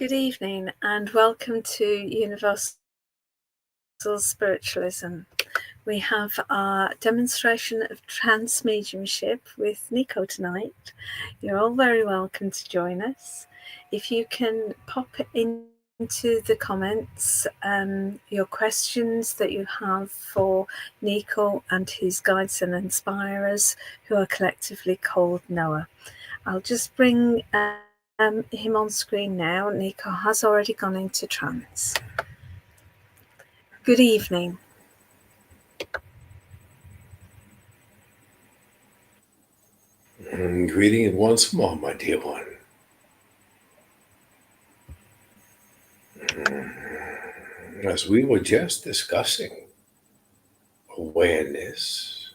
Good evening and welcome to Universal Spiritualism. We have our demonstration of Trance Mediumship with Niko tonight. You're all very welcome to join us. If you can pop into the comments your questions that you have for Niko and his guides and inspirers, who are collectively called Noah. I'll just bring him on screen now. Niko has already gone into trance. Good evening. Greeting once more, my dear one. As we were just discussing awareness,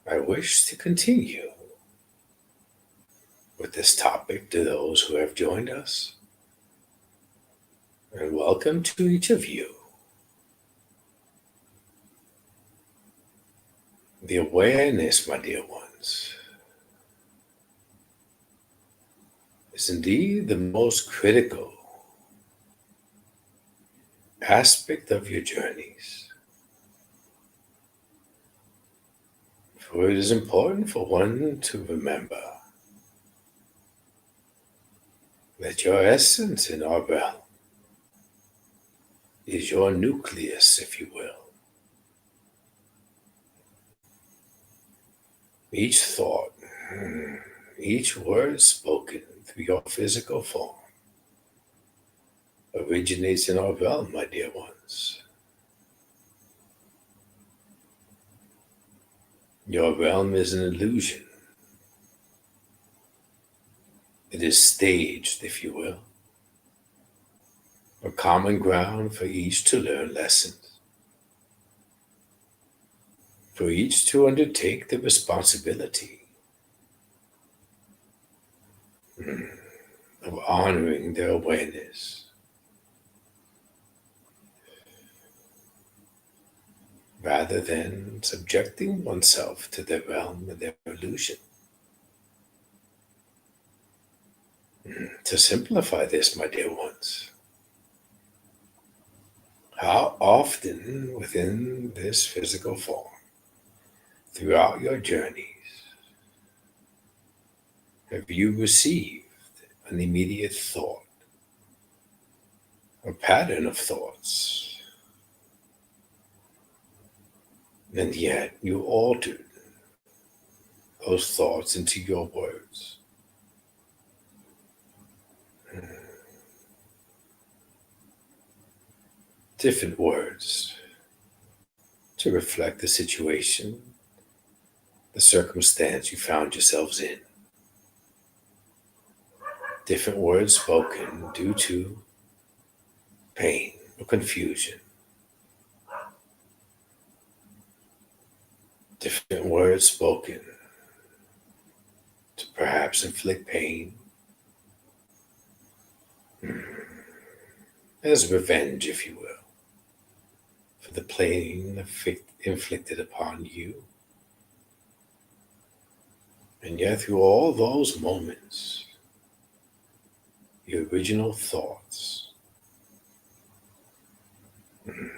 I wish to continue with this topic to those who have joined us. And welcome to each of you. The awareness, my dear ones, is indeed the most critical aspect of your journeys. For it is important for one to remember that your essence in our realm is your nucleus, if you will. Each thought, each word spoken through your physical form originates in our realm, my dear ones. Your realm is an illusion. It is staged, if you will, a common ground for each to learn lessons, for each to undertake the responsibility of honoring their awareness, rather than subjecting oneself to their realm and their illusion. To simplify this, my dear ones, how often within this physical form, throughout your journeys, have you received an immediate thought, a pattern of thoughts, and yet you altered those thoughts into your words? Different words to reflect the situation, the circumstance you found yourselves in. Different words spoken due to pain or confusion. Different words spoken to perhaps inflict pain as revenge, if you will, for the pain inflicted upon you. And yet through all those moments, your original thoughts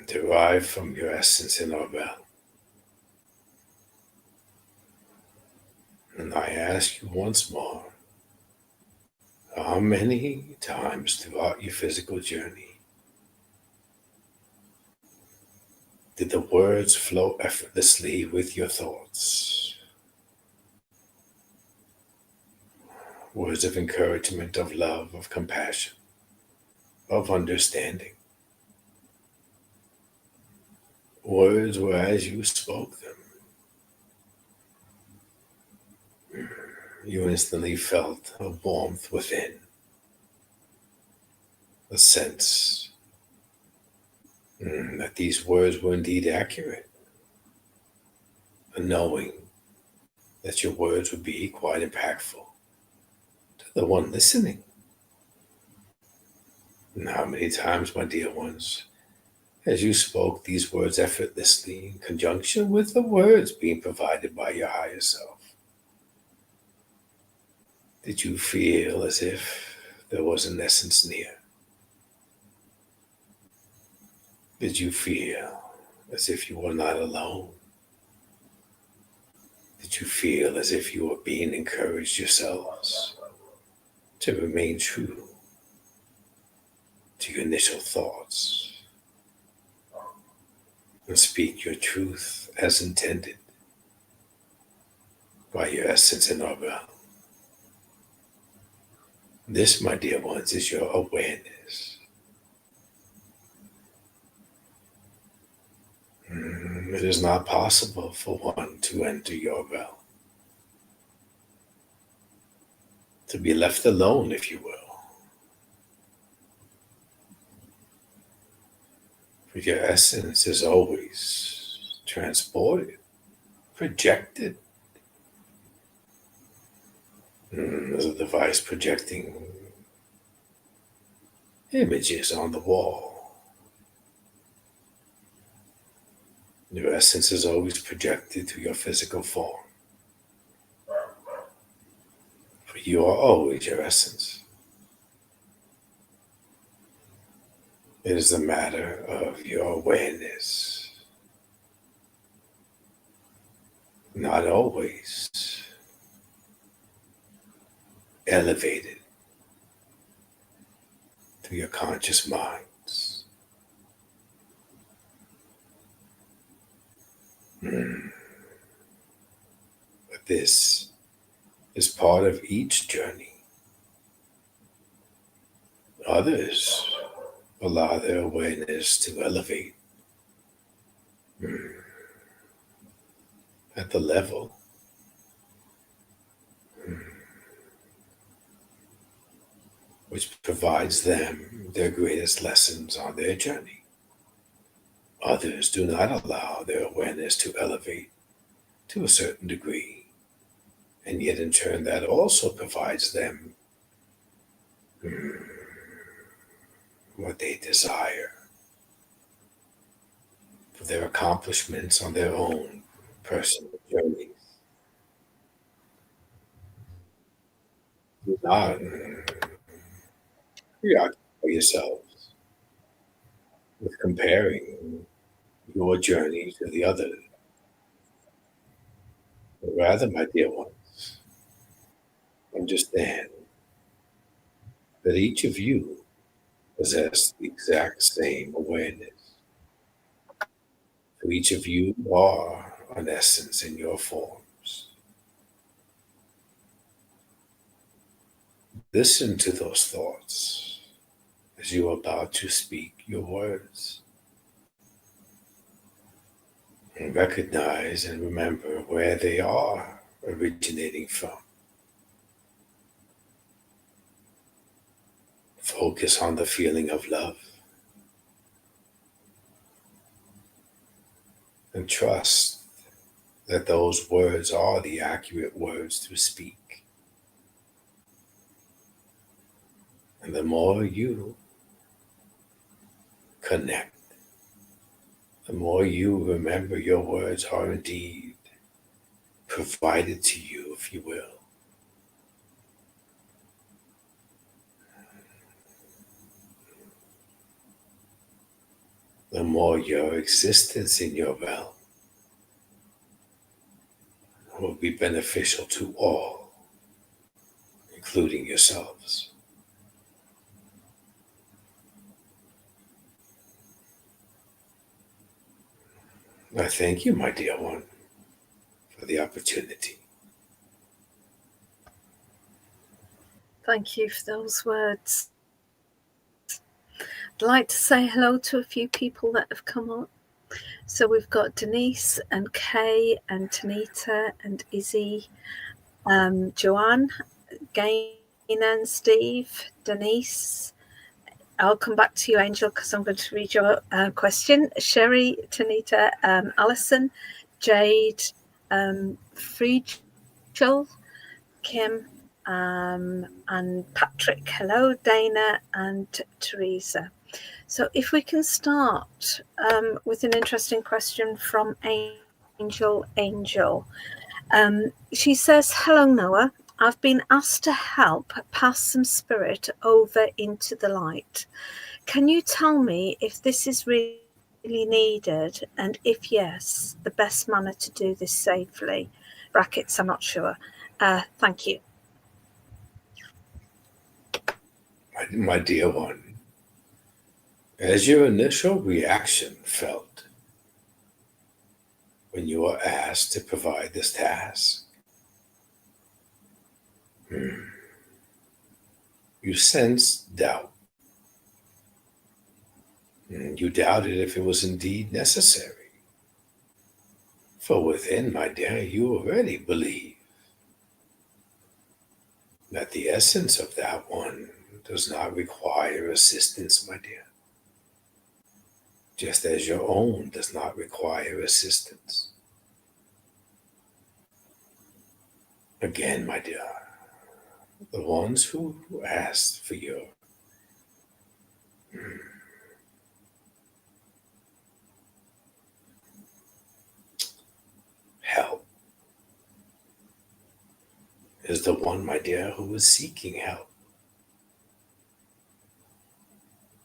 derive from your essence in our realm. And I ask you once more, how many times throughout your physical journey did the words flow effortlessly with your thoughts? Words of encouragement, of love, of compassion, of understanding. Words where as you spoke them, you instantly felt a warmth within, a sense that these words were indeed accurate, a knowing that your words would be quite impactful to the one listening. And how many times, my dear ones, as you spoke these words effortlessly in conjunction with the words being provided by your higher self, did you feel as if there was an essence near? Did you feel as if you were not alone? Did you feel as if you were being encouraged yourselves to remain true to your initial thoughts and speak your truth as intended by your essence in our realm? This, my dear ones, is your awareness. It is not possible for one to enter your realm, to be left alone, if you will. For your essence is always transported, projected. As a device projecting images on the wall. Your essence is always projected through your physical form. For you are always your essence. It is a matter of your awareness. Not always elevated through your conscious minds. But this is part of each journey. Others allow their awareness to elevate at the level which provides them their greatest lessons on their journey. Others do not allow their awareness to elevate to a certain degree, and yet in turn that also provides them what they desire for their accomplishments on their own personal journeys. Do not preoccupy yourselves with comparing your journey to the other. But rather, my dear ones, understand that each of you possess the exact same awareness. For each of you are an essence in your forms. Listen to those thoughts as you are about to speak your words. And recognize and remember where they are originating from. Focus on the feeling of love. And trust that those words are the accurate words to speak. And the more you connect, the more you remember your words are indeed provided to you, if you will. The more your existence in your realm will be beneficial to all, including yourselves. I thank you, my dear one, for the opportunity. Thank you for those words. I'd like to say hello to a few people that have come up. So we've got Denise and Kay and Tanita and Izzy, Joanne, Gain, Steve, Denise. I'll come back to you, Angel, because I'm going to read your question. Sherry, Tanita, Alison, Jade, Friedel, Kim, and Patrick. Hello, Dana and Teresa. So if we can start with an interesting question from Angel. She says, hello, Noah. I've been asked to help pass some spirit over into the light. Can you tell me if this is really needed, and if yes, the best manner to do this safely? Brackets, I'm not sure. Thank you. My dear one, as your initial reaction felt when you were asked to provide this task, you sensed doubt. You doubted if it was indeed necessary. For within, my dear, you already believe that the essence of that one does not require assistance, my dear, just as your own does not require assistance. Again, my dear, the ones who asked for your help is the one, my dear, who is seeking help.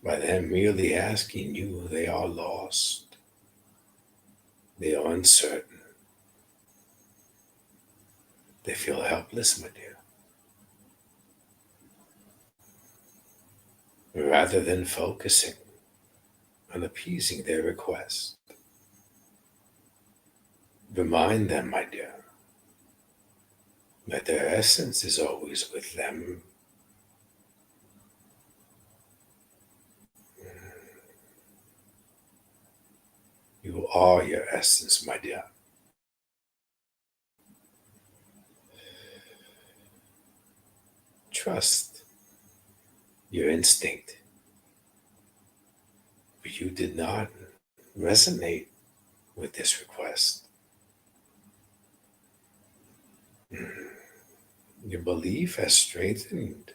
By them merely asking you, they are lost. They are uncertain. They feel helpless, my dear. Rather than focusing on appeasing their request, remind them, my dear, that their essence is always with them. You are your essence, my dear. Trust your instinct. But you did not resonate with this request. Your belief has strengthened.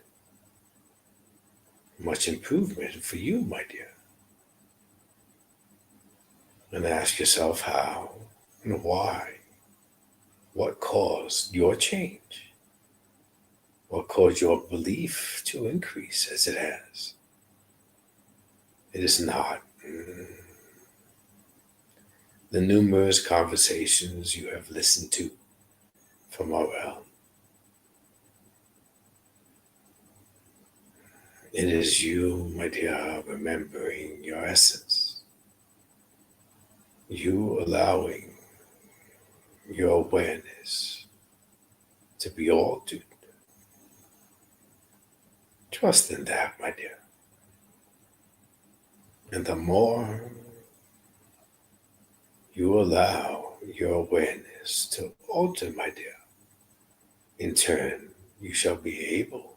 Much improvement for you, my dear. And ask yourself how and why. What caused your change? What caused your belief to increase as it has? It is not the numerous conversations you have listened to from our realm. It is you, my dear, remembering your essence. You allowing your awareness to be altered. Trust in that, my dear. And the more you allow your awareness to alter, my dear, in turn, you shall be able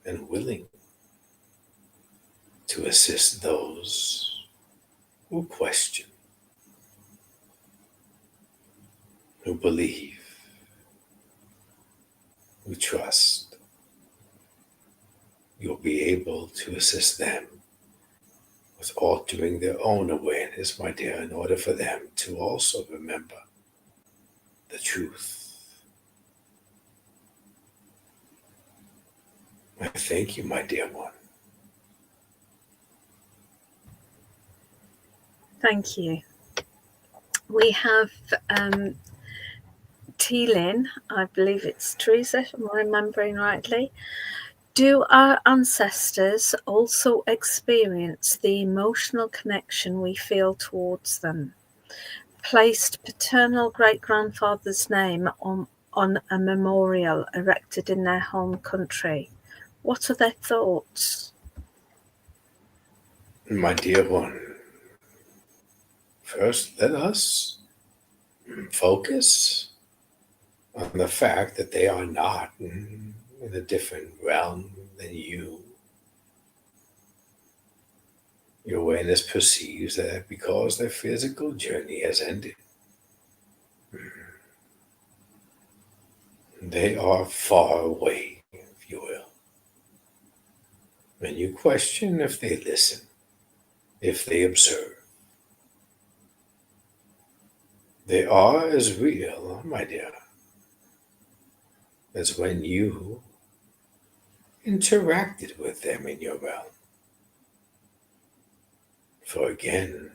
and willing to assist those who question, who believe, who trust. You'll be able to assist them with altering their own awareness, my dear, in order for them to also remember the truth. I thank you, my dear one. Thank you. We have T-Lin, I believe it's Teresa, if I'm remembering rightly. Do our ancestors also experience the emotional connection we feel towards them? Placed paternal great-grandfather's name on a memorial erected in their home country. What are their thoughts? My dear one, first let us focus on the fact that they are not in a different realm than you. Your awareness perceives that because their physical journey has ended, they are far away, if you will. And you question if they listen, if they observe. They are as real, my dear, as when you interacted with them in your realm. For again,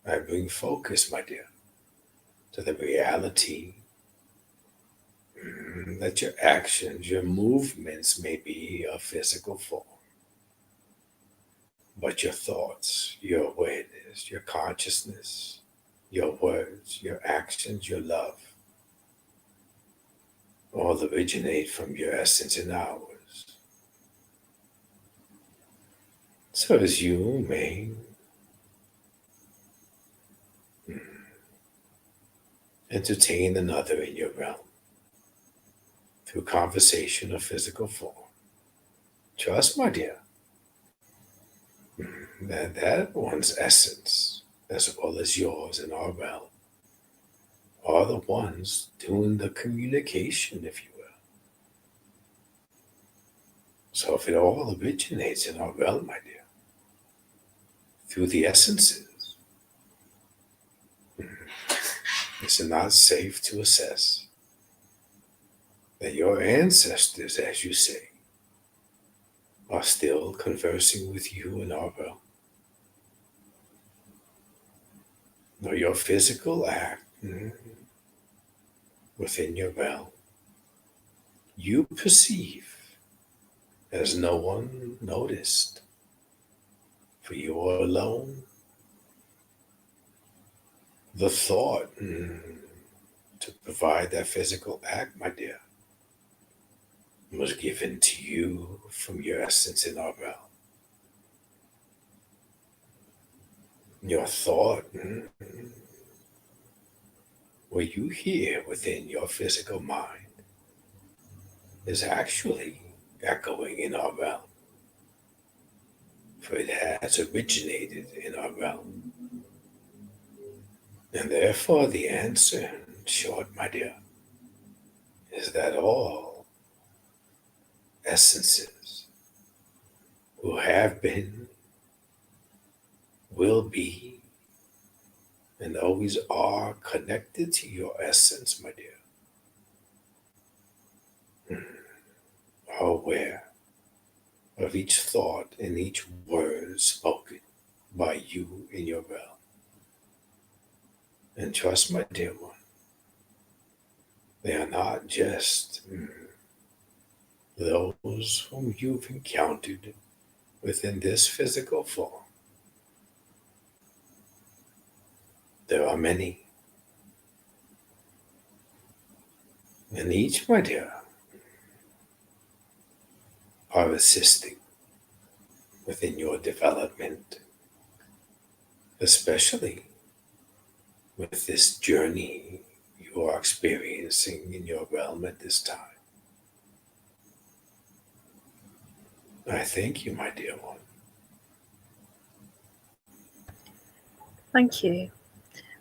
I bring focus, my dear, to the reality that your actions, your movements may be a physical form, but your thoughts, your awareness, your consciousness, your words, your actions, your love, all originate from your essence and ours. So as you may entertain another in your realm through conversation or physical form, trust, my dear, that one's essence, as well as yours in our realm, are the ones doing the communication, if you will. So if it all originates in our realm, my dear, through the essences, is it not safe to assess that your ancestors, as you say, are still conversing with you in our realm? Or your physical act within your realm, you perceive as no one noticed, for you are alone. The thought to provide that physical act, my dear, was given to you from your essence in our realm. Your thought, what you hear within your physical mind, is actually echoing in our realm, for it has originated in our realm. And therefore, the answer, in short, my dear, is that all essences who have been, will be, and always are connected to your essence, my dear, are aware of each thought and each word spoken by you in your realm. And trust, my dear one, they are not just those whom you've encountered within this physical form. There are many. And each, my dear, are assisting within your development, especially with this journey you are experiencing in your realm at this time. I thank you, my dear one. Thank you.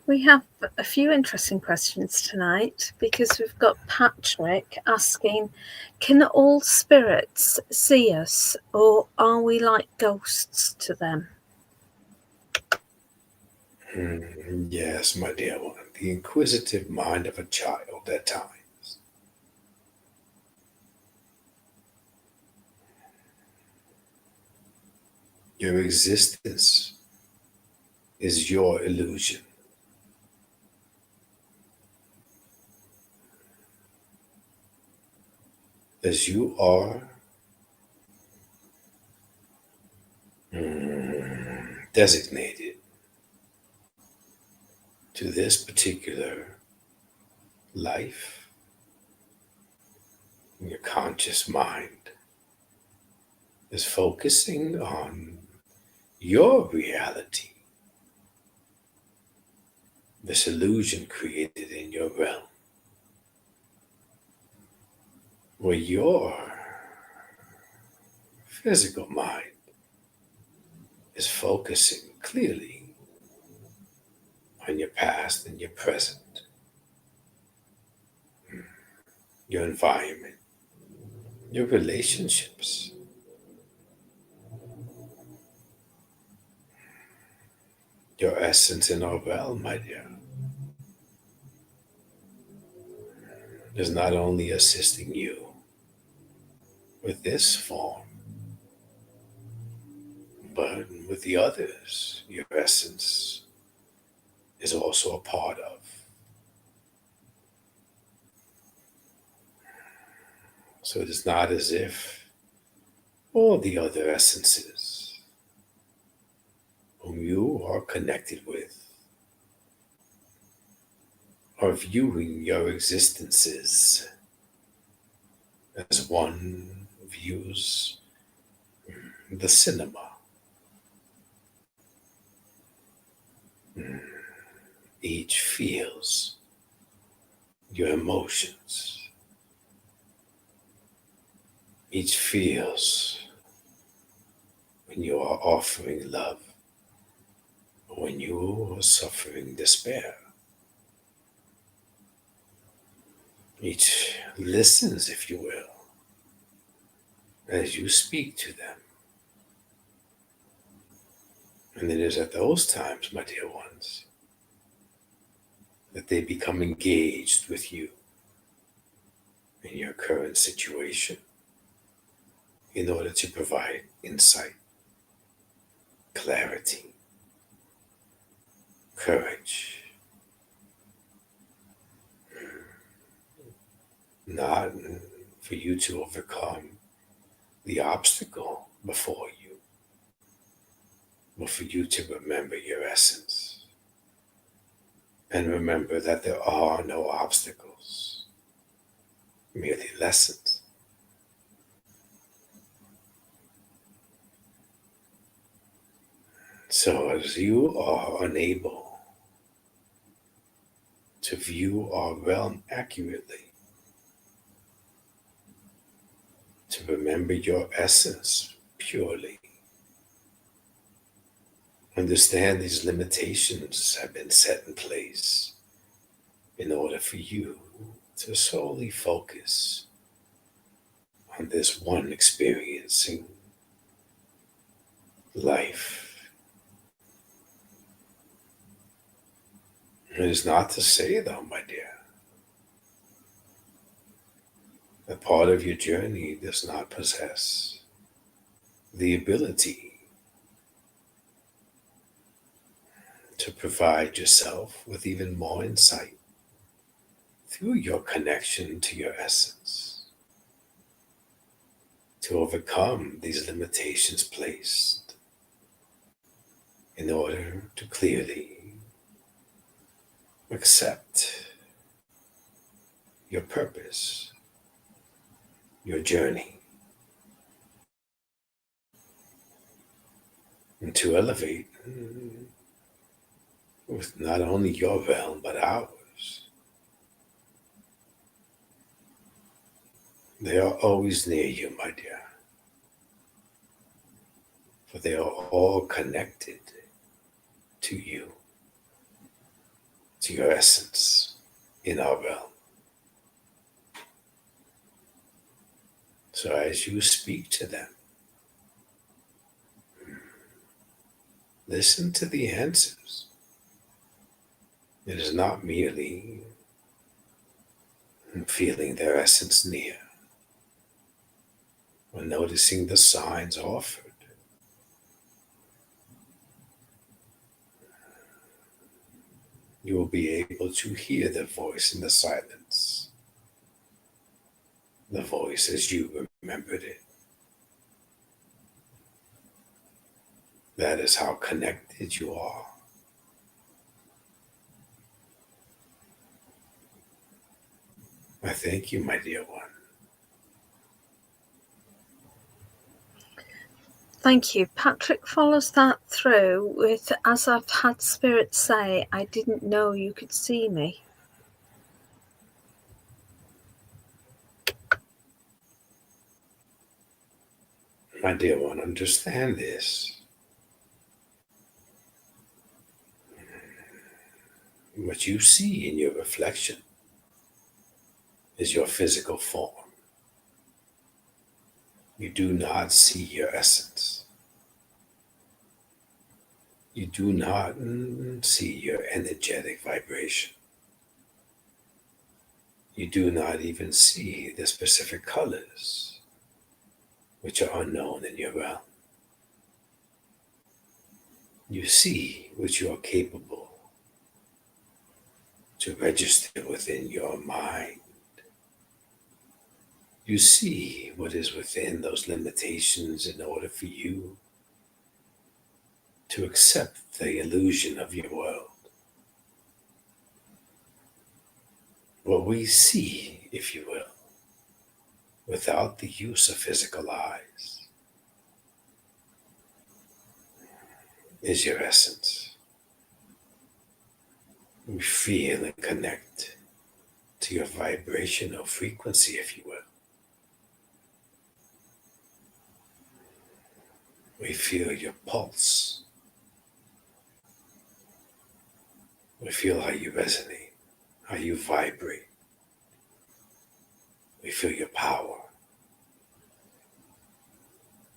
We have a few interesting questions tonight because we've got Patrick asking, can all spirits see us, or are we like ghosts to them? Yes, my dear one, the inquisitive mind of a child at times. Your existence is your illusion. As you are designated to this particular life, your conscious mind is focusing on your reality, this illusion created in your realm, where your physical mind is focusing clearly on your past and your present, your environment, your relationships, your essence in our realm, my dear. is not only assisting you with this form, but with the others your essence is also a part of. So it is not as if all the other essences whom you are connected with are viewing your existences as one views the cinema. Each feels your emotions. Each feels when you are offering love, or when you are suffering despair. Each listens, if you will, as you speak to them. And it is at those times, my dear ones, that they become engaged with you in your current situation in order to provide insight, clarity, courage, not for you to overcome the obstacle before you, but for you to remember your essence and remember that there are no obstacles, merely lessons. So as you are unable to view our realm accurately, to remember your essence purely, understand these limitations have been set in place in order for you to solely focus on this one experiencing life. It is not to say, though, my dear, that part of your journey does not possess the ability to provide yourself with even more insight through your connection to your essence, to overcome these limitations placed in order to clearly accept your purpose, your journey, and to elevate with not only your realm but ours. They are always near you, my dear, for they are all connected to you, to your essence in our realm. So as you speak to them, listen to the answers. It is not merely feeling their essence near or noticing the signs offered. You will be able to hear the voice in the silence, the voice as you remembered it. That is how connected you are. I thank you, my dear one. Thank you. Patrick follows that through with, as I've had Spirit say, I didn't know you could see me. My dear one, understand this. What you see in your reflection is your physical form. You do not see your essence. You do not see your energetic vibration. You do not even see the specific colors, which are unknown in your realm. You see what you are capable to register within your mind. You see what is within those limitations in order for you to accept the illusion of your world. What we see, if you will, without the use of physical eyes, is your essence. We feel and connect to your vibrational frequency, if you will. We feel your pulse. We feel how you resonate, how you vibrate. We feel your power,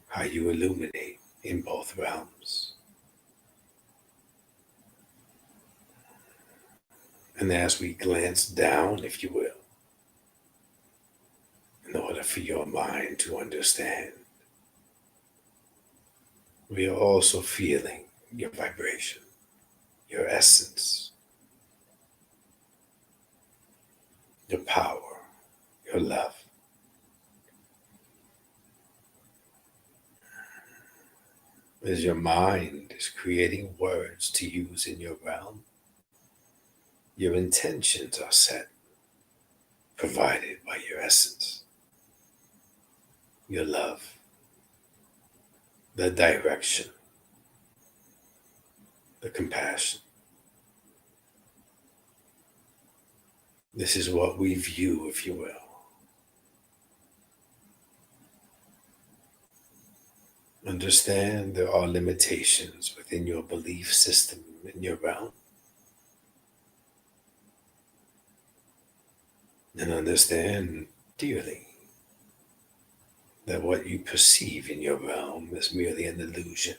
how you illuminate in both realms. And as we glance down, if you will, in order for your mind to understand, we are also feeling your vibration, your essence, your power, your love. As your mind is creating words to use in your realm, your intentions are set, provided by your essence, your love, the direction, the compassion. This is what we view, if you will. Understand there are limitations within your belief system in your realm. And understand dearly that what you perceive in your realm is merely an illusion.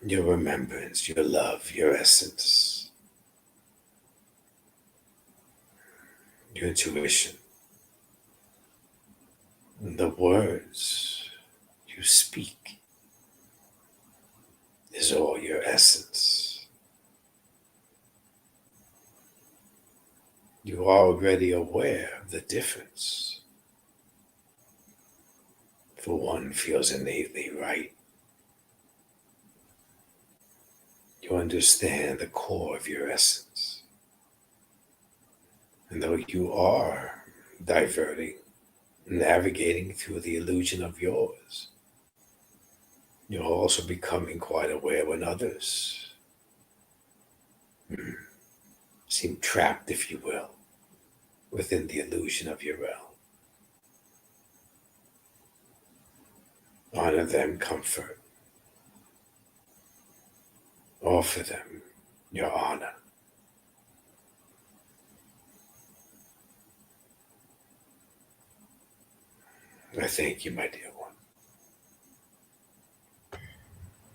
Your remembrance, your love, your essence, your intuition, the words you speak is all your essence. You are already aware of the difference. For one feels innately right. You understand the core of your essence. And though you are diverting, navigating through the illusion of yours, you're also becoming quite aware when others seem trapped, if you will, within the illusion of your realm. Honor them comfort. Offer them your honor. I thank you, my dear one.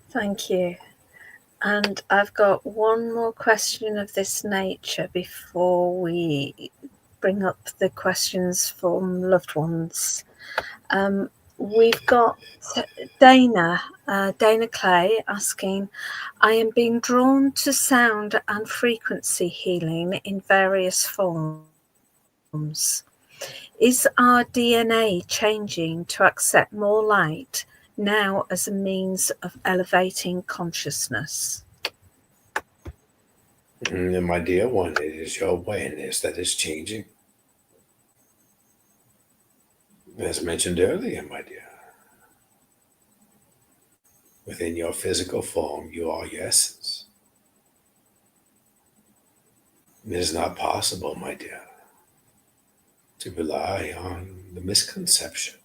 Thank you. And I've got one more question of this nature before we bring up the questions from loved ones. We've got Dana Clay asking, I am being drawn to sound and frequency healing in various forms. Is our DNA changing to accept more light now as a means of elevating consciousness? And my dear one, it is your awareness that is changing. As mentioned earlier, my dear, within your physical form, you are your essence. It is not possible, my dear, to rely on the misconception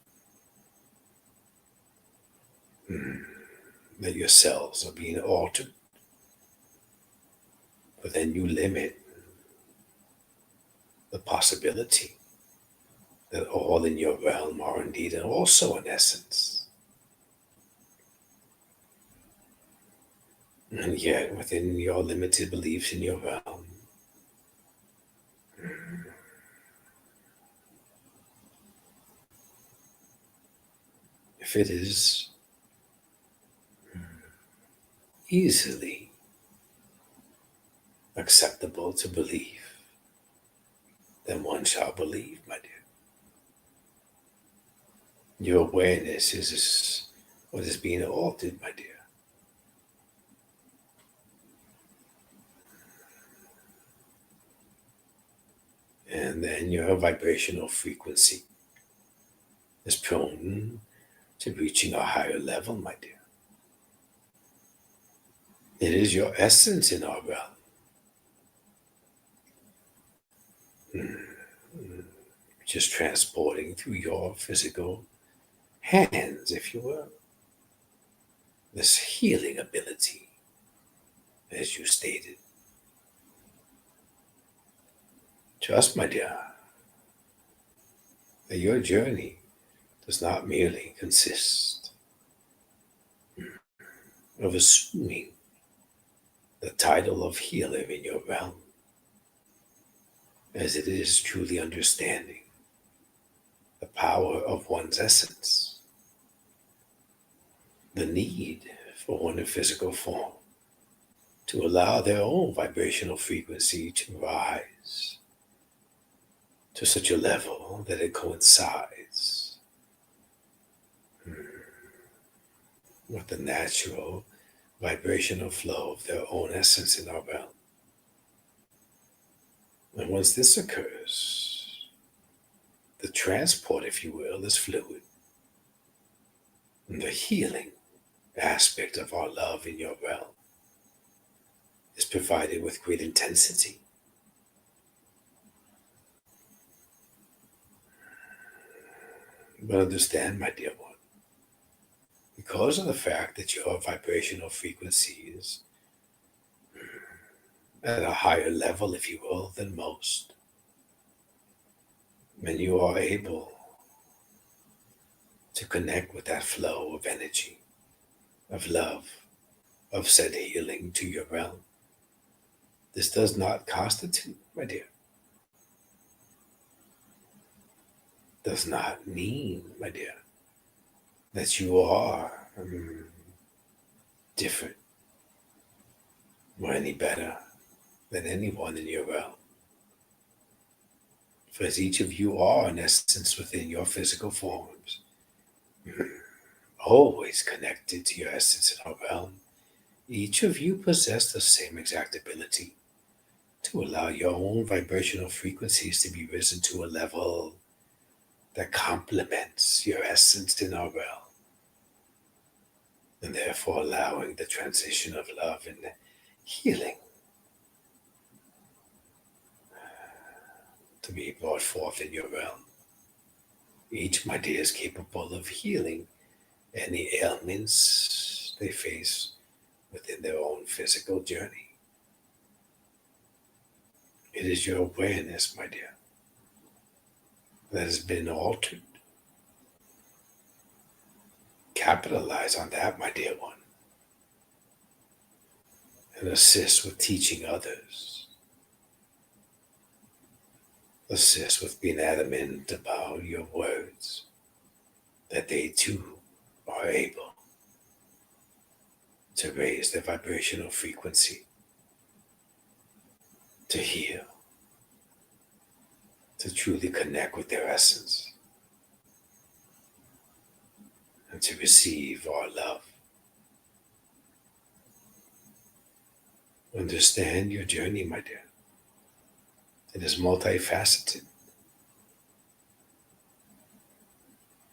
that your cells are being altered. But then you limit the possibility that all in your realm are indeed and also an essence. And yet, within your limited beliefs in your realm, if it is easily acceptable to believe, then one shall believe, my dear. Your awareness is what is being altered, my dear. And then your vibrational frequency is prone to reaching a higher level, my dear. It is your essence in our realm. Just transporting through your physical hands, if you will. This healing ability, as you stated. Trust, my dear, that your journey does not merely consist of assuming the title of healer in your realm, as it is truly understanding the power of one's essence, the need for one in physical form to allow their own vibrational frequency to rise to such a level that it coincides with the natural vibrational flow of their own essence in our realm. And once this occurs, the transport, if you will, is fluid. And the healing aspect of our love in your realm is provided with great intensity. But understand, my dear one, because of the fact that your vibrational frequency is at a higher level, if you will, than most, and you are able to connect with that flow of energy, of love, of said healing to your realm. This does not constitute, my dear, does not mean, my dear, that you are different or any better than anyone in your realm. For as each of you are, in essence, within your physical forms, always connected to your essence in our realm, each of you possess the same exact ability to allow your own vibrational frequencies to be risen to a level that complements your essence in our realm, and therefore allowing the transition of love and healing to be brought forth in your realm. Each, my dear, is capable of healing any ailments they face within their own physical journey. It is your awareness, my dear, that has been altered. Capitalize on that, my dear one, and assist with teaching others. Assist with being adamant about your words, that they too are able to raise their vibrational frequency, to heal, to truly connect with their essence, and to receive our love. Understand your journey, my dear. It is multifaceted.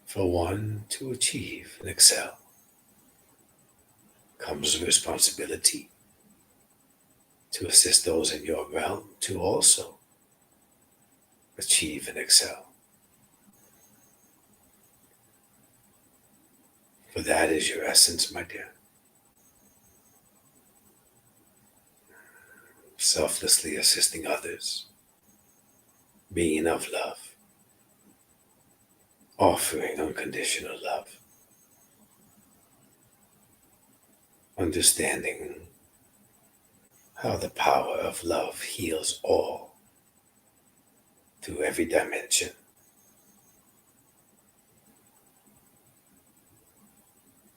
For one to achieve and excel comes the responsibility to assist those in your realm to also achieve and excel. For that is your essence, my dear. Selflessly assisting others, being of love, offering unconditional love, understanding how the power of love heals all through every dimension.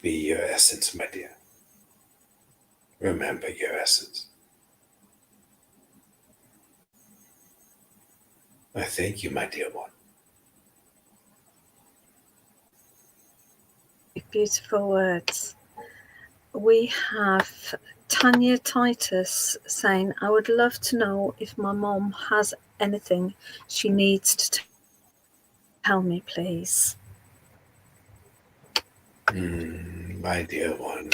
Be your essence, my dear. Remember your essence. I thank you, my dear one. Beautiful words. We have Tanya Titus saying, I would love to know if my mom has anything she needs to tell me, please. My dear one,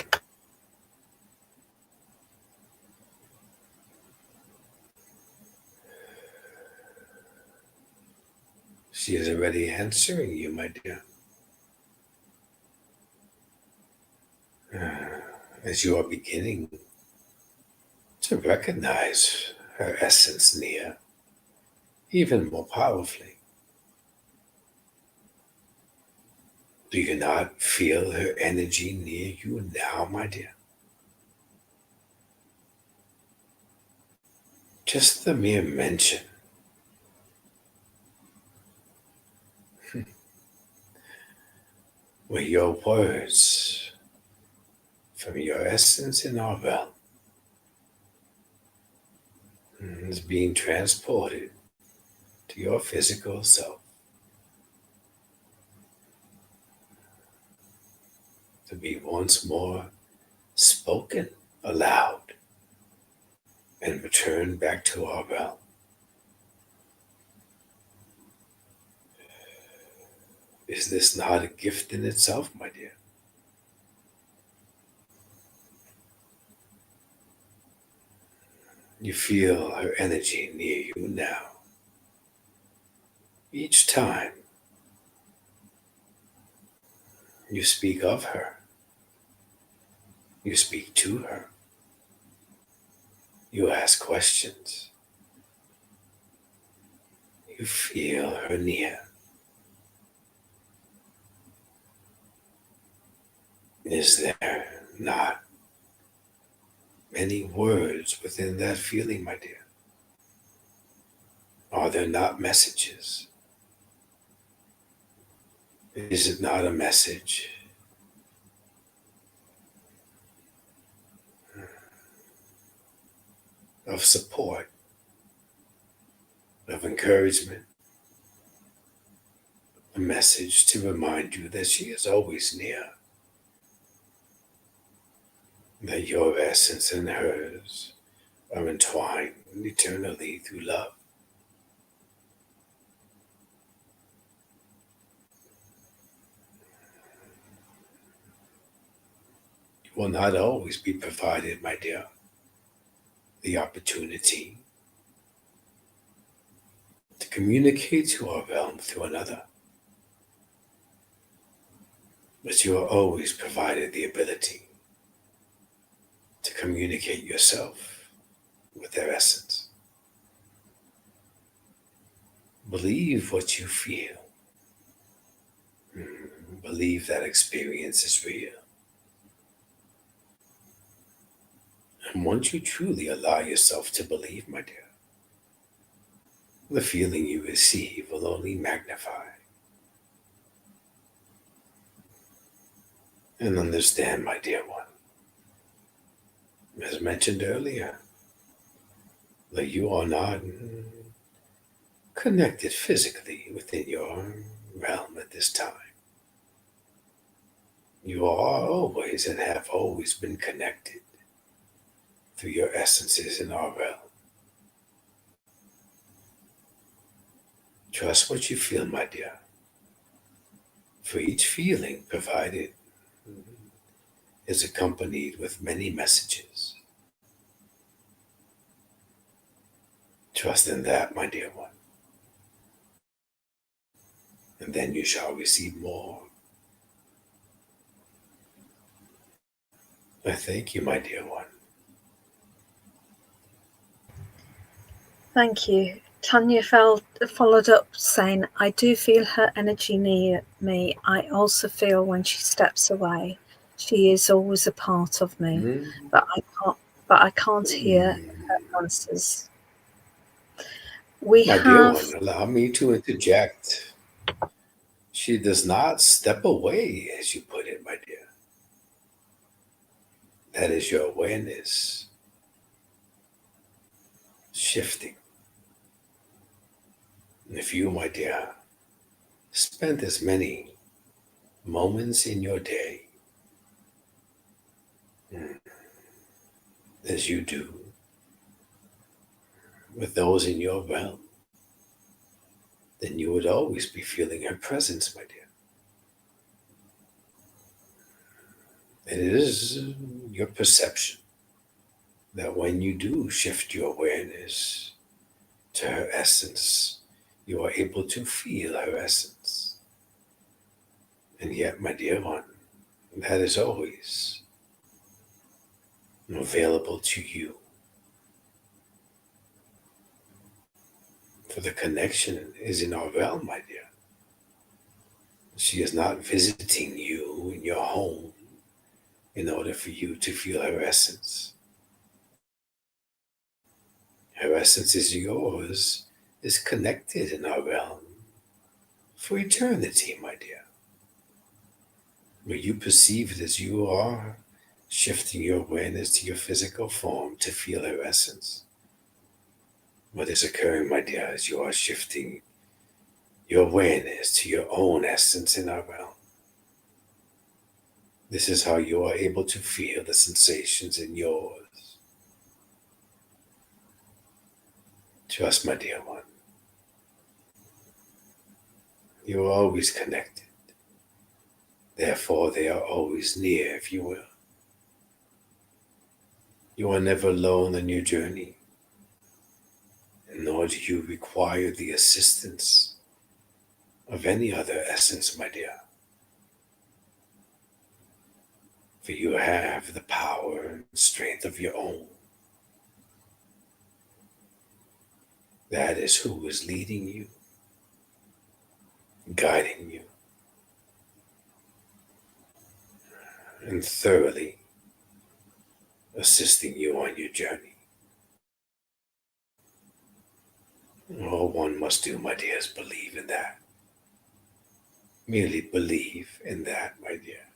she is already answering you, my dear. As you are beginning to recognize her essence near, even more powerfully. Do you not feel her energy near you now, my dear? Just the mere mention where your words from your essence in our realm is being transported to your physical self to be once more spoken aloud and return back to our realm. Is this not a gift in itself, my dear? You feel her energy near you now. Each time you speak of her, you speak to her, you ask questions, you feel her near. Is there not many words within that feeling, my dear? Are there not messages? Is it not a message of support, of encouragement, a message to remind you that she is always near, that your essence and hers are entwined eternally through love? You will not always be provided, my dear, the opportunity to communicate to our realm through another. But you are always provided the ability to communicate yourself with their essence. Believe what you feel. Believe that experience is real. And once you truly allow yourself to believe, my dear, the feeling you receive will only magnify. And understand, my dear one, as mentioned earlier, that you are not connected physically within your realm at this time. You are always and have always been connected through your essences in our realm. Trust what you feel, my dear. For each feeling provided is accompanied with many messages. Trust in that, my dear one. And then you shall receive more. I thank you, my dear one. Thank you. Tanya followed up saying, I do feel her energy near me. I also feel when she steps away. She is always a part of me, but I can't hear answers. We My dear have, one, allow me to interject. She does not step away, as you put it, my dear. That is your awareness shifting. And if you, my dear, spend as many moments in your day as you do with those in your realm, then you would always be feeling her presence, my dear. And it is your perception that when you do shift your awareness to her essence, you are able to feel her essence. And yet, my dear one, that is always available to you. For the connection is in our realm, my dear. She is not visiting you in your home in order for you to feel her essence. Her essence is yours, is connected in our realm for eternity, my dear. Where you perceive it as you are shifting your awareness to your physical form to feel her essence. What is occurring, my dear, is you are shifting your awareness to your own essence in our realm. This is how you are able to feel the sensations in yours. Trust, my dear one. You are always connected. Therefore, they are always near, if you will. You are never alone on your journey, nor do you require the assistance of any other essence, my dear. For you have the power and strength of your own. That is who is leading you, guiding you, and thoroughly assisting you on your journey. All one must do, my dear, is believe in that. Merely believe in that, my dear.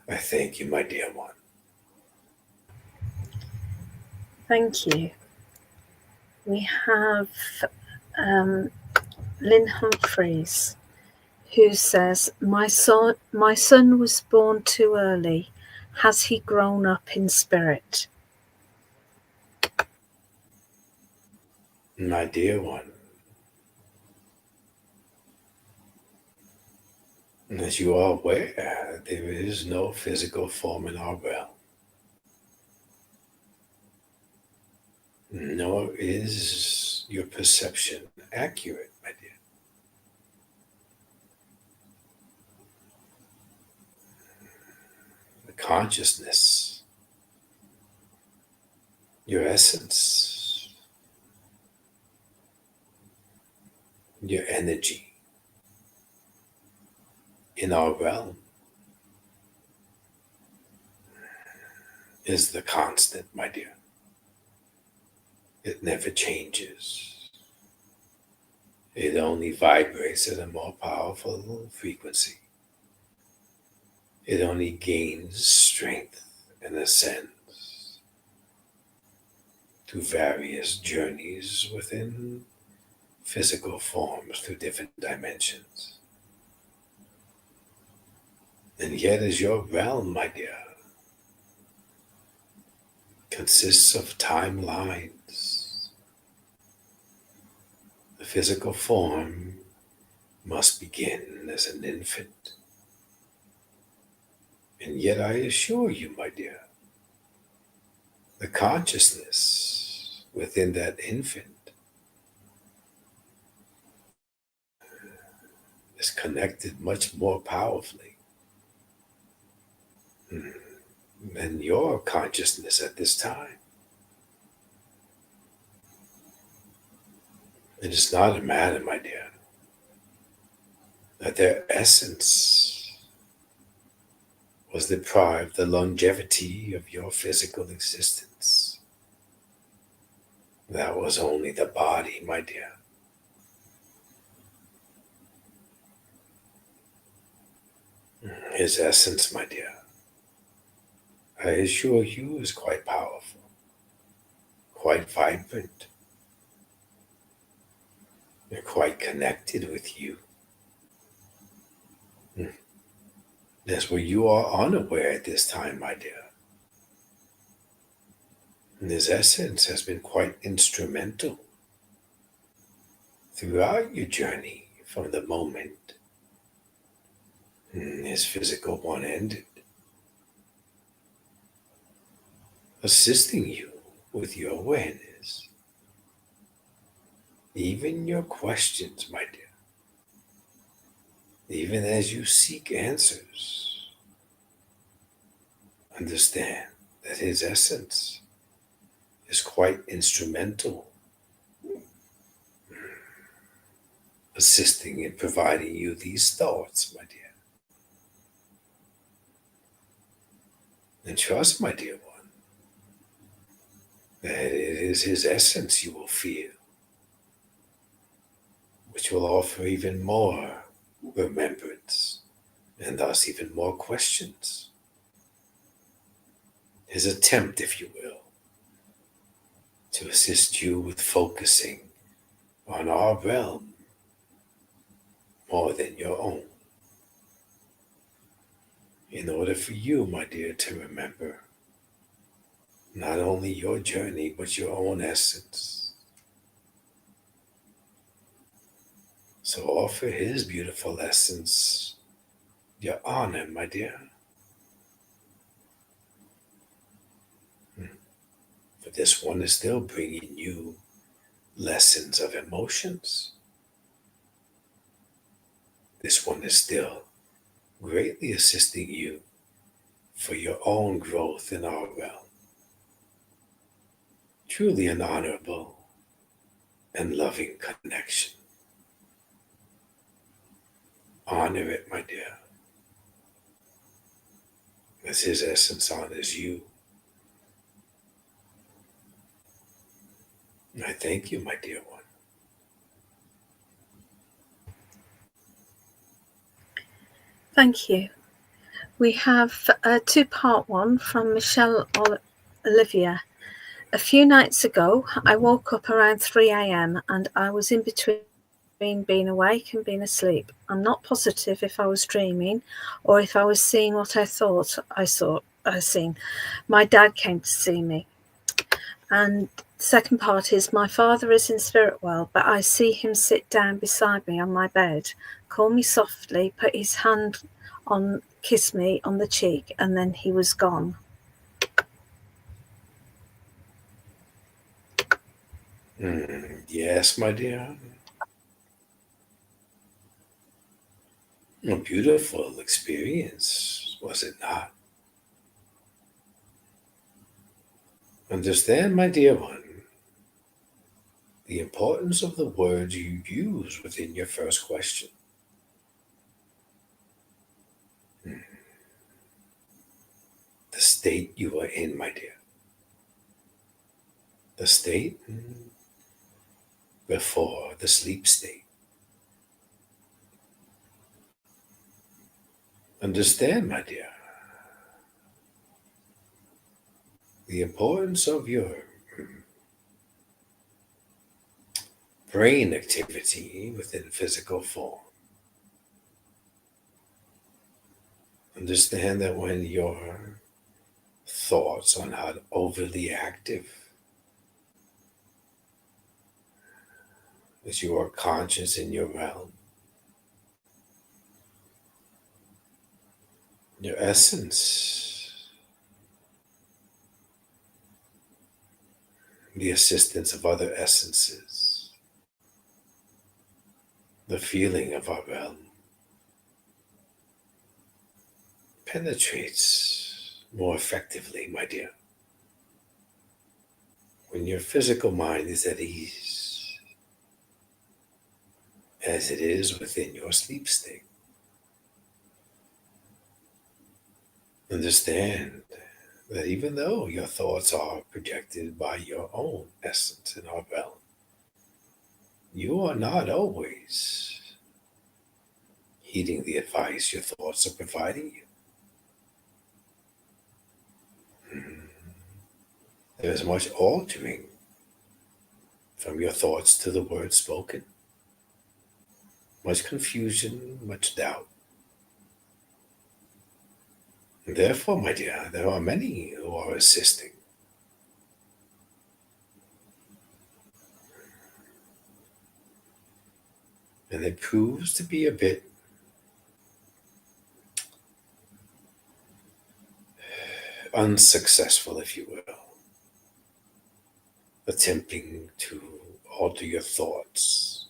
I thank you, my dear one. thank you. We have Lynn Humphreys, who says, my son was born too early. Has he grown up in spirit? My dear one, as you are aware, there is no physical form in our realm, nor is your perception accurate, my dear. The consciousness, your essence, your energy in our realm is the constant, my dear. It never changes. It only vibrates at a more powerful frequency. It only gains strength and ascends through various journeys within physical forms through different dimensions. And yet, as your realm, my dear, consists of timelines, the physical form must begin as an infant. And yet, I assure you, my dear, the consciousness within that infant is connected much more powerfully than your consciousness at this time. It is not a matter, my dear, that their essence was deprived the longevity of your physical existence. That was only the body, my dear. His essence, my dear, I assure you, is quite powerful, quite vibrant, and quite connected with you. That's where you are unaware at this time, my dear. And his essence has been quite instrumental throughout your journey from the moment his physical one ended, assisting you with your awareness, even your questions, my dear, even as you seek answers. Understand that his essence is quite instrumental, assisting in providing you these thoughts, my dear. And trust, my dear one, that it is his essence you will feel, which will offer even more remembrance and thus even more questions. His attempt, if you will, to assist you with focusing on our realm more than your own, in order for you, my dear, to remember not only your journey, but your own essence. So offer his beautiful essence your honor, my dear. For this one is still bringing you lessons of emotions. This one is still greatly assisting you for your own growth in our realm. Truly an honorable and loving connection. Honor it, my dear, as his essence honors you. And I thank you, my dear one. Thank you. We have a two-part one from Michelle Olivia. A few nights ago, I woke up around 3 a.m. and I was in between being awake and being asleep. I'm not positive if I was dreaming or if I was seeing what I thought I seen. My dad came to see me. And the second part is, my father is in spirit world, but I see him sit down beside me on my bed, call me softly, put his hand on, kiss me on the cheek, and then he was gone. Yes, my dear. A beautiful experience, was it not? Understand, my dear one, the importance of the words you use within your first question. The state you are in, my dear. The state before the sleep state. Understand, my dear, the importance of your brain activity within physical form. Understand that when your thoughts are not overly active, as you are conscious in your realm, your essence, the assistance of other essences, the feeling of our realm penetrates more effectively, my dear, when your physical mind is at ease, as it is within your sleep state. Understand that even though your thoughts are projected by your own essence in our realm, you are not always heeding the advice your thoughts are providing you. There is much altering from your thoughts to the words spoken, much confusion, much doubt. And therefore, my dear, there are many who are assisting. And it proves to be a bit unsuccessful, if you will, attempting to alter your thoughts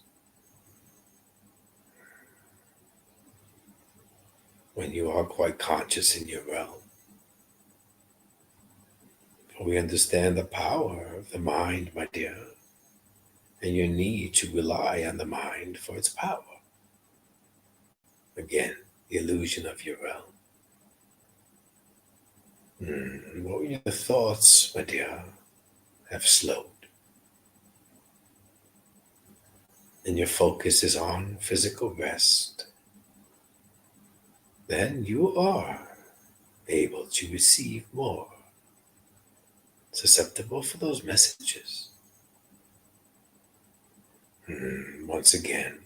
when you are quite conscious in your realm. For we understand the power of the mind, my dear, and your need to rely on the mind for its power. Again, the illusion of your realm. What your thoughts, my dear, have slowed, and your focus is on physical rest, then you are able to receive more, susceptible for those messages. Once again,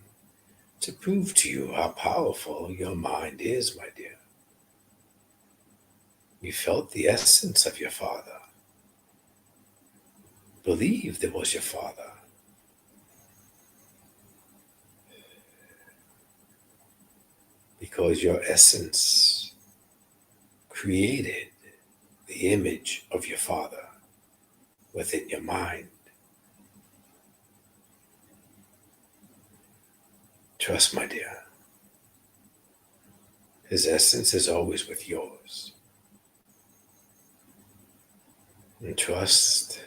to prove to you how powerful your mind is, my dear. You felt the essence of your father, believed it was your father. Because your essence created the image of your father within your mind. Trust, my dear, his essence is always with yours. And trust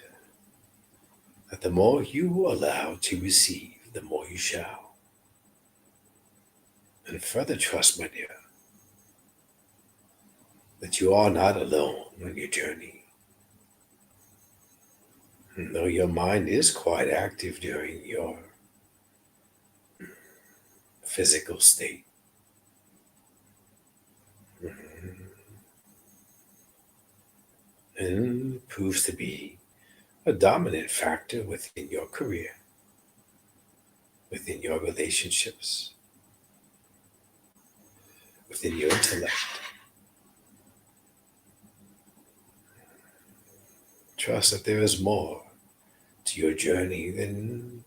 that the more you allow to receive, the more you shall. And further trust, my dear, that you are not alone on your journey. And though your mind is quite active during your physical state, and proves to be a dominant factor within your career, within your relationships, within your intellect. Trust that there is more to your journey than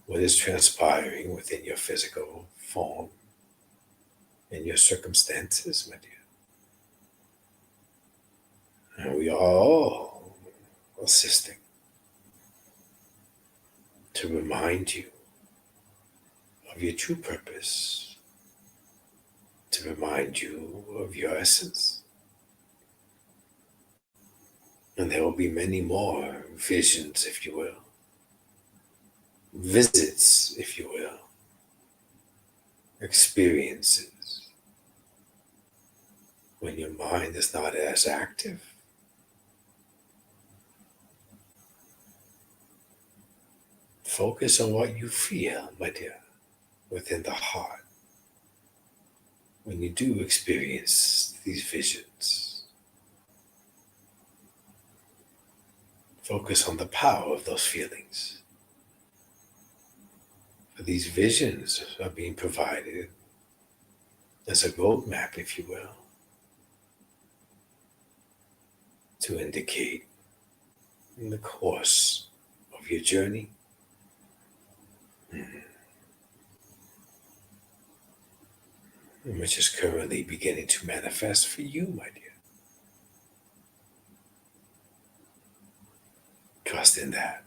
what is transpiring within your physical form and your circumstances, my dear. And we are all assisting to remind you of your true purpose, to remind you of your essence. And there will be many more visions, if you will, visits, if you will, experiences when your mind is not as active. Focus on what you feel, my dear, within the heart when you do experience these visions. Focus on the power of those feelings. For these visions are being provided as a roadmap, if you will, to indicate the course of your journey. Which is currently beginning to manifest for you, my dear. Trust in that.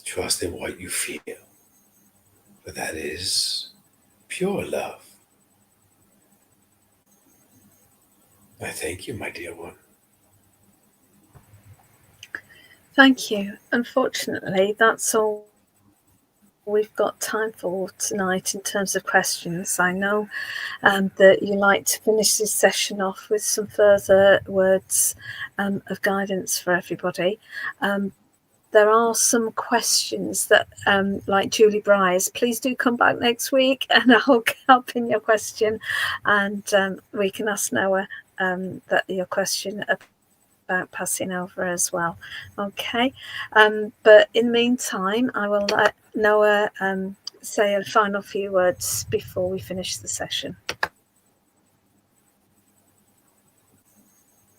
Trust in what you feel, for that is pure love. I thank you, my dear one. Thank you. Unfortunately, that's all we've got time for tonight in terms of questions. I know that you like to finish this session off with some further words of guidance for everybody. There are some questions that, like Julie Bryers, please do come back next week and I'll pin your question and we can ask Noah that your question about passing over as well. Okay. But in the meantime, I will let Noah say a final few words before we finish the session.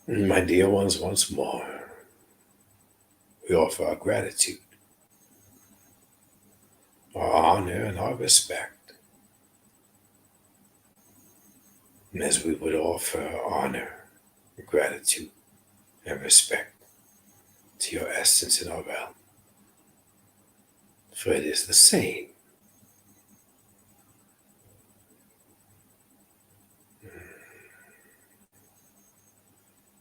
My dear ones, once more, we offer our gratitude, our honor, and our respect. And as we would offer honor, gratitude, and respect to your essence in our realm, for it is the same.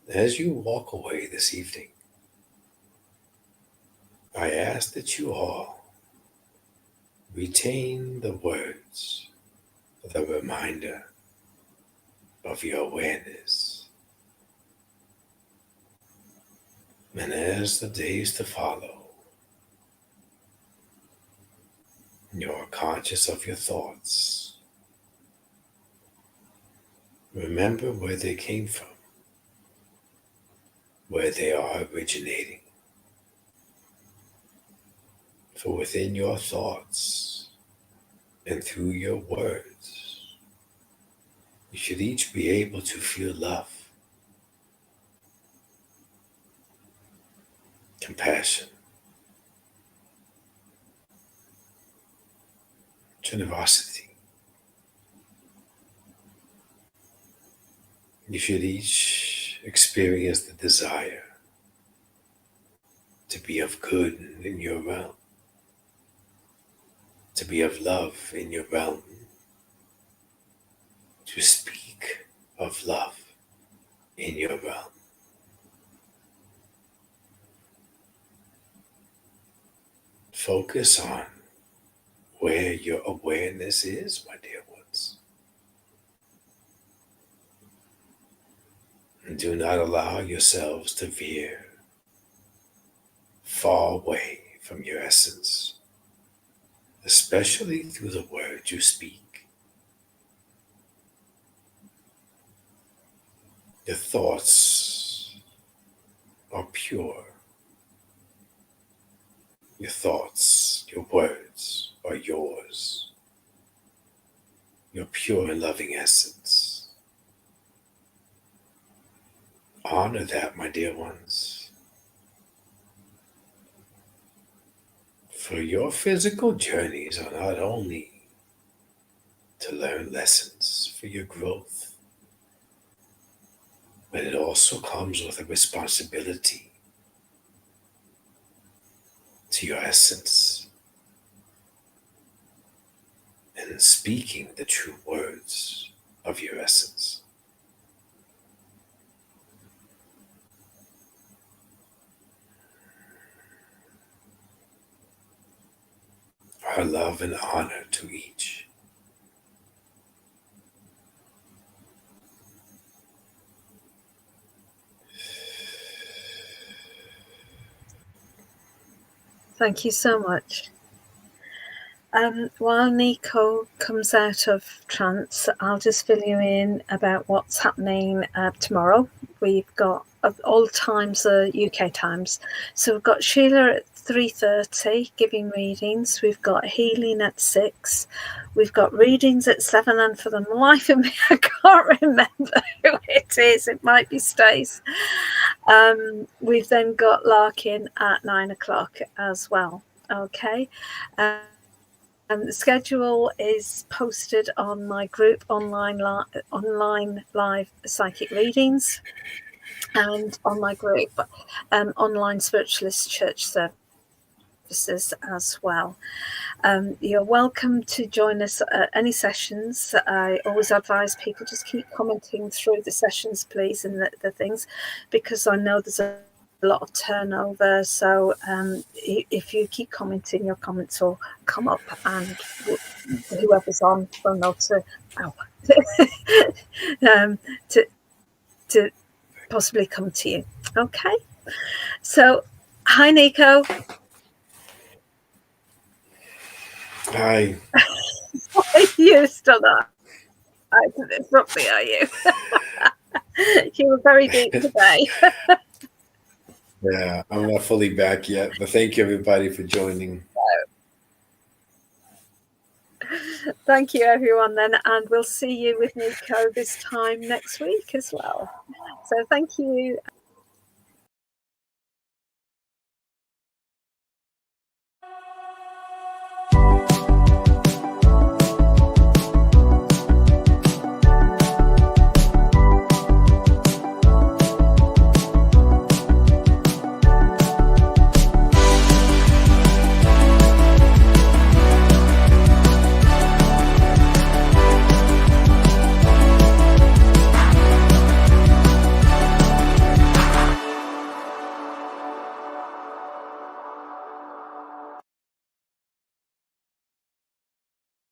As you walk away this evening, I ask that you all retain the words, the reminder of your awareness. And as the days to follow, you're conscious of your thoughts. Remember where they came from, where they are originating. For within your thoughts and through your words, you should each be able to feel love, compassion, generosity. You should each experience the desire to be of good in your realm, to be of love in your realm, to speak of love in your realm. Focus on where your awareness is, my dear ones. And do not allow yourselves to veer far away from your essence, especially through the words you speak. Your thoughts are pure. Your thoughts, your words are yours. Your pure and loving essence. Honor that, my dear ones. For your physical journeys are not only to learn lessons for your growth, but it also comes with a responsibility to your essence and speaking the true words of your essence. Our love and honor to each. Thank you so much. While Niko comes out of trance, I'll just fill you in about what's happening tomorrow. We've got all times are UK times. So we've got Sheila at 3:30 giving readings. We've got healing at 6. We've got readings at 7, and for the life of me, I can't remember who it is. It might be Stace. We've then got Larkin at 9 o'clock as well. Okay. The schedule is posted on my group, online live psychic readings, and on my group, online spiritualist church services as well. You're welcome to join us at any sessions. I always advise people just keep commenting through the sessions, please, and the things, because I know there's a a lot of turnover. So if you keep commenting, your comments will come up, and whoever's on will know to to possibly come to you. Okay. So, hi, Niko. Hi. You're still not from me, are you? You were very deep today. Yeah, I'm not fully back yet, but thank you everybody for joining. Thank you, everyone, then, and we'll see you with Niko this time next week as well. So thank you.